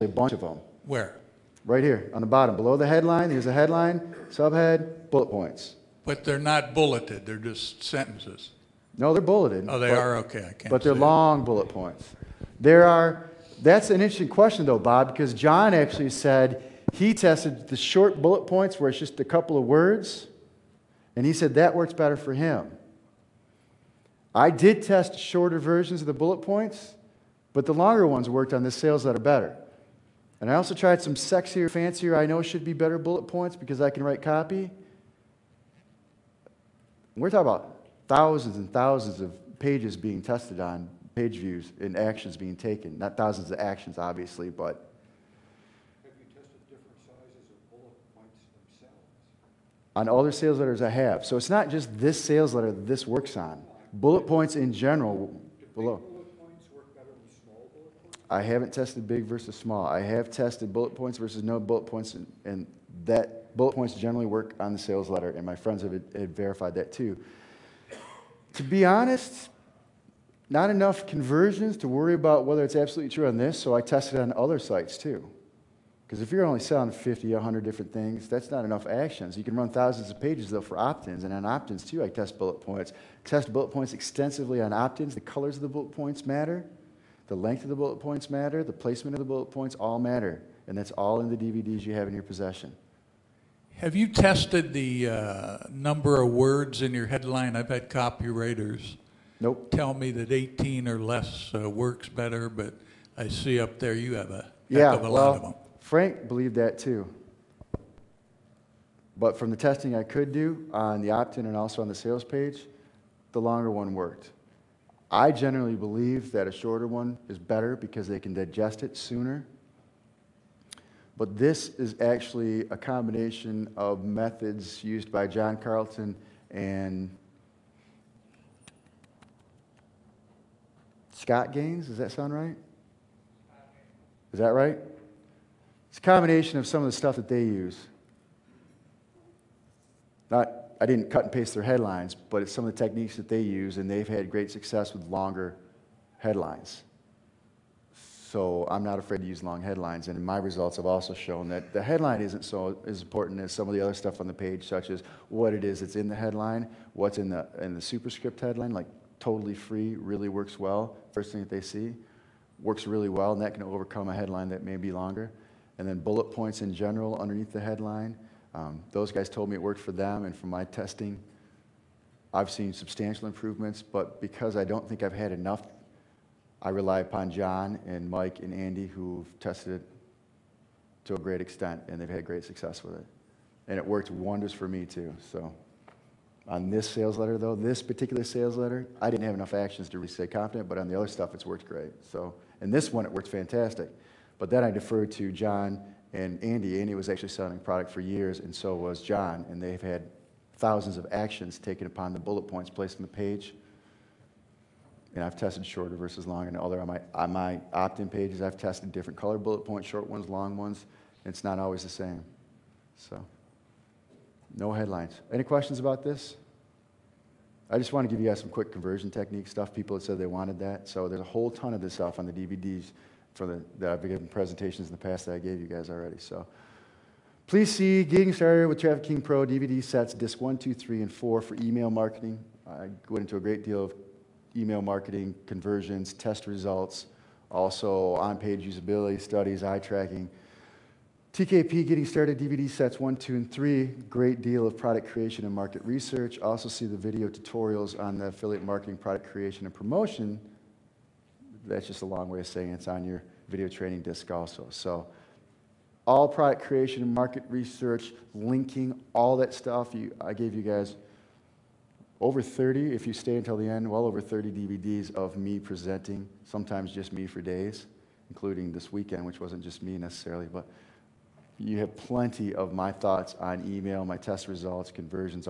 a bunch of them. Where? Right here on the bottom, below the headline, there's a headline, subhead, bullet points. But they're not bulleted, they're just sentences. No, they're bulleted. Oh, they are? Okay, I can't But they're see it. long bullet points. That's an interesting question though, Bob, because John actually said he tested the short bullet points where it's just a couple of words, and he said that works better for him. I did test shorter versions of the bullet points, but the longer ones worked on this sales letter better. And I also tried some sexier, fancier, I know should be better bullet points because I can write copy. We're talking about thousands and thousands of pages being tested on page views and actions being taken. Not thousands of actions, obviously, but... Have you tested different sizes of bullet points themselves? On other sales letters, I have. So it's not just this sales letter that this works on. Bullet points in general below. Do big bullet points work better than small bullet points? I haven't tested big versus small. I have tested bullet points versus no bullet points, and that bullet points generally work on the sales letter, and my friends have verified that too. To be honest, not enough conversions to worry about whether it's absolutely true on this, so I tested it on other sites too. Because if you're only selling 50, 100 different things, that's not enough actions. You can run thousands of pages, though, for opt-ins. And on opt-ins, too, I test bullet points. Test bullet points extensively on opt-ins. The colors of the bullet points matter. The length of the bullet points matter. The placement of the bullet points all matter. And that's all in the DVDs you have in your possession. Have you tested the number of words in your headline? I've had copywriters Nope. tell me that 18 or less works better, but I see up there you have a Yeah, heck of a lot of them. Frank believed that too. But from the testing I could do on the opt-in and also on the sales page, the longer one worked. I generally believe that a shorter one is better because they can digest it sooner. But this is actually a combination of methods used by John Carlton and Scott Gaines. Does that sound right? Is that right? It's a combination of some of the stuff that they use. I didn't cut and paste their headlines, but it's some of the techniques that they use, and they've had great success with longer headlines. So I'm not afraid to use long headlines, and my results have also shown that the headline isn't so as important as some of the other stuff on the page, such as what it is that's in the headline, what's in the superscript headline, like totally free really works well. First thing that they see works really well, and that can overcome a headline that may be longer. And then bullet points in general underneath the headline. Those guys told me it worked for them, and from my testing, I've seen substantial improvements, but because I don't think I've had enough, I rely upon John and Mike and Andy who've tested it to a great extent, and they've had great success with it. And it worked wonders for me too. So on this sales letter though, this particular sales letter, I didn't have enough actions to really stay confident, but on the other stuff it's worked great. So, and this one it worked fantastic. But then I deferred to John and Andy. Andy was actually selling product for years, and so was John, and they've had thousands of actions taken upon the bullet points placed on the page. And I've tested shorter versus long, and on my opt-in pages, I've tested different color bullet points, short ones, long ones, and it's not always the same. So, no headlines. Any questions about this? I just want to give you guys some quick conversion technique stuff. People had said they wanted that, so there's a whole ton of this stuff on the DVDs that I've given presentations in the past that I gave you guys already. So please see Getting Started with Traffic King Pro DVD sets, disc 1, 2, 3, and 4 for email marketing. I went into a great deal of email marketing, conversions, test results, also on-page usability studies, eye tracking. TKP Getting Started DVD sets 1, 2, and 3, great deal of product creation and market research. Also see the video tutorials on the affiliate marketing, product creation, and promotion. That's just a long way of saying it's on your video training disc also. So all product creation and market research, linking, all that stuff. I gave you guys over 30, if you stay until the end, well over 30 DVDs of me presenting, sometimes just me for days, including this weekend, which wasn't just me necessarily, but you have plenty of my thoughts on email, my test results, conversions,